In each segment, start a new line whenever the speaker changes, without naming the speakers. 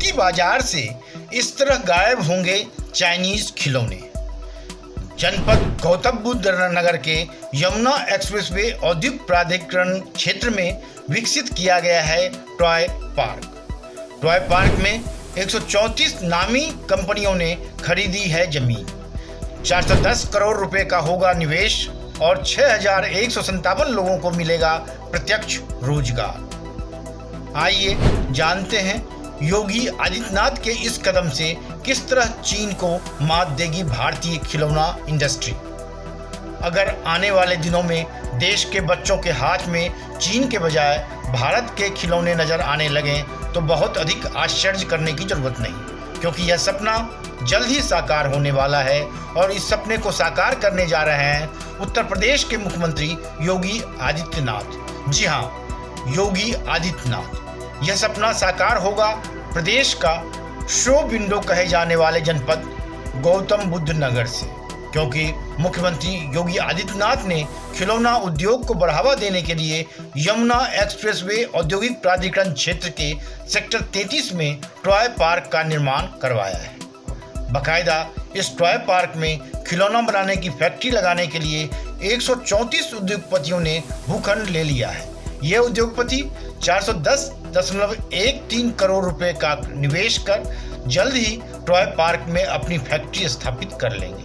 भारतीय बाजार से इस तरह गायब होंगे चाइनीज खिलौने। जनपद गौतम बुद्ध नगर के यमुना एक्सप्रेसवे औद्योगिक प्राधिकरण क्षेत्र में विकसित किया गया है टॉय पार्क। टॉय पार्क में 134 नामी कंपनियों ने खरीदी है जमीन। 410 करोड़ रुपए का होगा निवेश और 6,157 लोगों को मिलेगा प्रत्यक्ष रोजगार। आइए जानते हैं योगी आदित्यनाथ के इस कदम से किस तरह चीन को मात देगी भारतीय खिलौना इंडस्ट्री। अगर आने वाले दिनों में देश के बच्चों के हाथ में चीन के बजाय भारत के खिलौने नजर आने लगें तो बहुत अधिक आश्चर्य करने की जरूरत नहीं, क्योंकि यह सपना जल्द ही साकार होने वाला है और इस सपने को साकार करने जा रहे हैं उत्तर प्रदेश के मुख्यमंत्री योगी आदित्यनाथ। जी हाँ, योगी आदित्यनाथ। यह सपना साकार होगा प्रदेश का शो विंडो कहे जाने वाले जनपद गौतम बुद्ध नगर से, क्योंकि मुख्यमंत्री योगी आदित्यनाथ ने खिलौना उद्योग को बढ़ावा देने के लिए यमुना एक्सप्रेसवे औद्योगिक प्राधिकरण क्षेत्र के सेक्टर 33 में टॉय पार्क का निर्माण करवाया है। बाकायदा इस टॉय पार्क में खिलौना बनाने की फैक्ट्री लगाने के लिए 134 उद्योगपतियों ने भूखंड ले लिया है। ये उद्योगपति 410.13 करोड़ रुपए का निवेश कर जल्द ही टॉय पार्क में अपनी फैक्ट्री स्थापित कर लेंगे।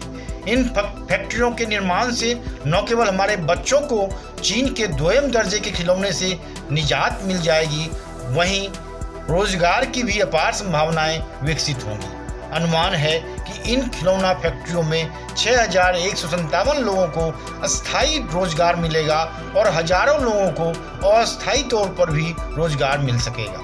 इन फैक्ट्रियों के निर्माण से न केवल हमारे बच्चों को चीन के दोयम दर्जे के खिलौने से निजात मिल जाएगी, वहीं रोजगार की भी अपार संभावनाएं विकसित होंगी। अनुमान है कि इन खिलौना फैक्ट्रियों में 6,157 लोगों को अस्थायी रोजगार मिलेगा और हजारों लोगों को अस्थायी तौर पर भी रोजगार मिल सकेगा।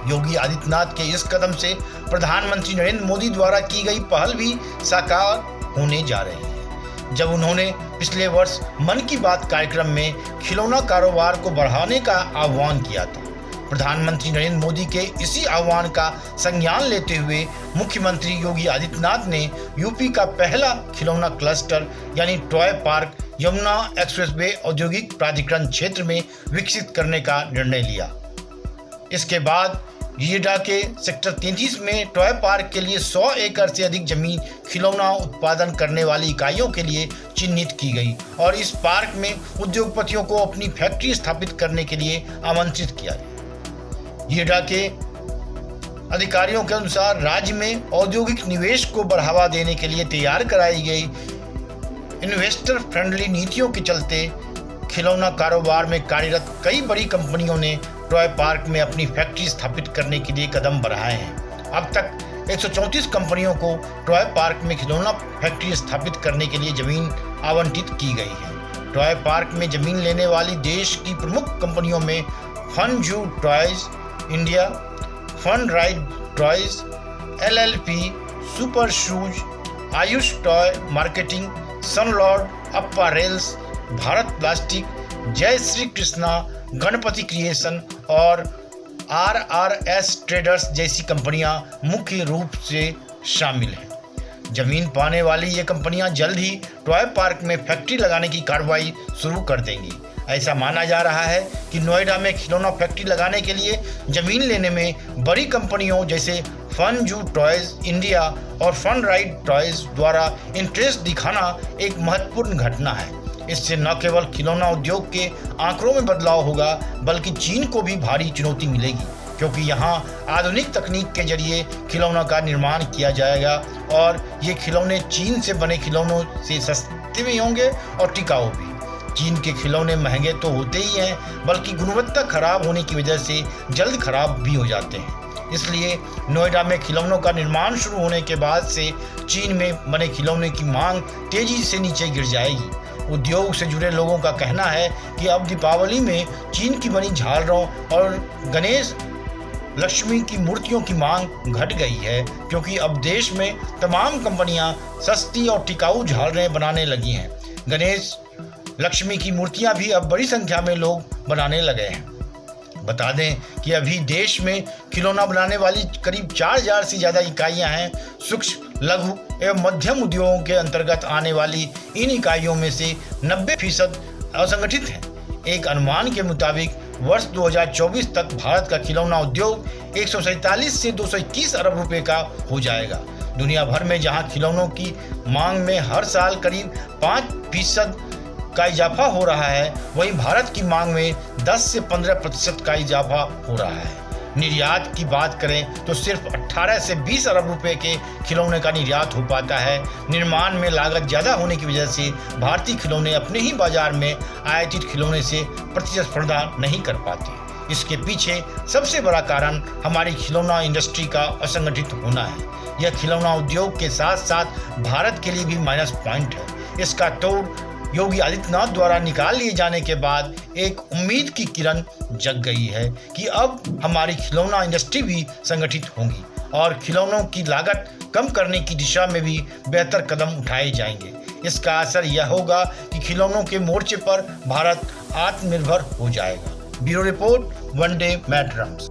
योगी आदित्यनाथ के इस कदम से प्रधानमंत्री नरेंद्र मोदी द्वारा की गई पहल भी साकार होने जा रही है। जब उन्होंने पिछले वर्ष मन की बात कार्यक्रम में खिलौना कारोबार को बढ़ाने का आह्वान किया था, प्रधानमंत्री नरेंद्र मोदी के इसी आह्वान का संज्ञान लेते हुए मुख्यमंत्री योगी आदित्यनाथ ने यूपी का पहला खिलौना क्लस्टर यानी टॉय पार्क यमुना एक्सप्रेसवे औद्योगिक प्राधिकरण क्षेत्र में विकसित करने का निर्णय लिया। इसके बाद येडा के सेक्टर 33 में टॉय पार्क के लिए 100 एकड़ से अधिक जमीन खिलौना उत्पादन करने वाली इकाइयों के लिए चिन्हित की गई और इस पार्क में उद्योगपतियों को अपनी फैक्ट्री स्थापित करने के लिए आमंत्रित किया गया। येडा के अधिकारियों के अनुसार राज्य में औद्योगिक निवेश को बढ़ावा देने के लिए तैयार कराई गई इन्वेस्टर फ्रेंडली नीतियों के चलते खिलौना कारोबार में कार्यरत कई बड़ी कंपनियों ने टॉय पार्क में अपनी फैक्ट्री स्थापित करने के लिए कदम बढ़ाए हैं। अब तक 134 कंपनियों को टॉय पार्क में खिलौना फैक्ट्री स्थापित करने के लिए जमीन आवंटित की गई है। टॉय पार्क में जमीन लेने वाली देश की प्रमुख कंपनियों में Funzoo toys India, fun ride toys, LLP, super shoes, Ayush toy marketing, Sunlord apparels, Bharat plastic, Jai Shri Krishna, Ganpati creation और RRS ट्रेडर्स जैसी कंपनियां मुख्य रूप से शामिल हैं। जमीन पाने वाली ये कंपनियां जल्द ही टॉय पार्क में फैक्ट्री लगाने की कार्रवाई शुरू कर देंगी। ऐसा माना जा रहा है कि नोएडा में खिलौना फैक्ट्री लगाने के लिए जमीन लेने में बड़ी कंपनियों जैसे फनजू टॉयज इंडिया और फन राइड टॉयज द्वारा इंटरेस्ट दिखाना एक महत्वपूर्ण घटना है। इससे न केवल खिलौना उद्योग के आंकड़ों में बदलाव होगा, बल्कि चीन को भी भारी चुनौती मिलेगी, क्योंकि यहाँ आधुनिक तकनीक के जरिए खिलौना का निर्माण किया जाएगा और ये खिलौने चीन से बने खिलौनों से सस्ते भी होंगे और टिकाऊ भी। चीन के खिलौने महंगे तो होते ही हैं, बल्कि गुणवत्ता खराब होने की वजह से जल्द खराब भी हो जाते हैं। इसलिए नोएडा में खिलौनों का निर्माण शुरू होने के बाद से चीन में बने खिलौने की मांग तेजी से नीचे गिर जाएगी। उद्योग से जुड़े लोगों का कहना है कि अब दीपावली में चीन की बनी झालरों और गणेश लक्ष्मी की मूर्तियों की मांग घट गई है, क्योंकि अब देश में तमाम कंपनियां सस्ती और टिकाऊ झालरें बनाने लगी हैं। गणेश लक्ष्मी की मूर्तियां भी अब बड़ी संख्या में लोग बनाने लगे हैं। बता दें कि अभी देश में खिलौना बनाने वाली करीब 4,000 से ज़्यादा इकाइयां हैं। सूक्ष्म, लघु एवं मध्यम उद्योगों के अंतर्गत आने वाली इन इकाइयों में से 90% असंगठित हैं। एक अनुमान के मुताबिक वर्ष 2024 तक भारत का खिलौना उद्योग 147 से 221 अरब रुपए का हो जाएगा। दुनिया भर में जहां खिलौनों की मांग में हर साल करीब 5% का इजाफा हो रहा है, वहीं भारत की मांग में 10 से 15% का इजाफा हो रहा है। निर्यात की बात करें तो सिर्फ 18 से 20 अरब रुपए के खिलौने का निर्यात हो पाता है। निर्माण में लागत ज़्यादा होने की वजह से भारतीय खिलौने अपने ही बाजार में आयातित खिलौने से प्रतिस्पर्धा नहीं कर पाते। इसके पीछे सबसे बड़ा कारण हमारी खिलौना इंडस्ट्री का असंगठित होना है। यह खिलौना उद्योग के साथ साथ भारत के लिए भी माइनस पॉइंट है। इसका तोड़ योगी आदित्यनाथ द्वारा निकाल लिए जाने के बाद एक उम्मीद की किरण जग गई है कि अब हमारी खिलौना इंडस्ट्री भी संगठित होगी और खिलौनों की लागत कम करने की दिशा में भी बेहतर कदम उठाए जाएंगे। इसका असर यह होगा कि खिलौनों के मोर्चे पर भारत आत्मनिर्भर हो जाएगा। Bureau report, Vande मैट्रम्स।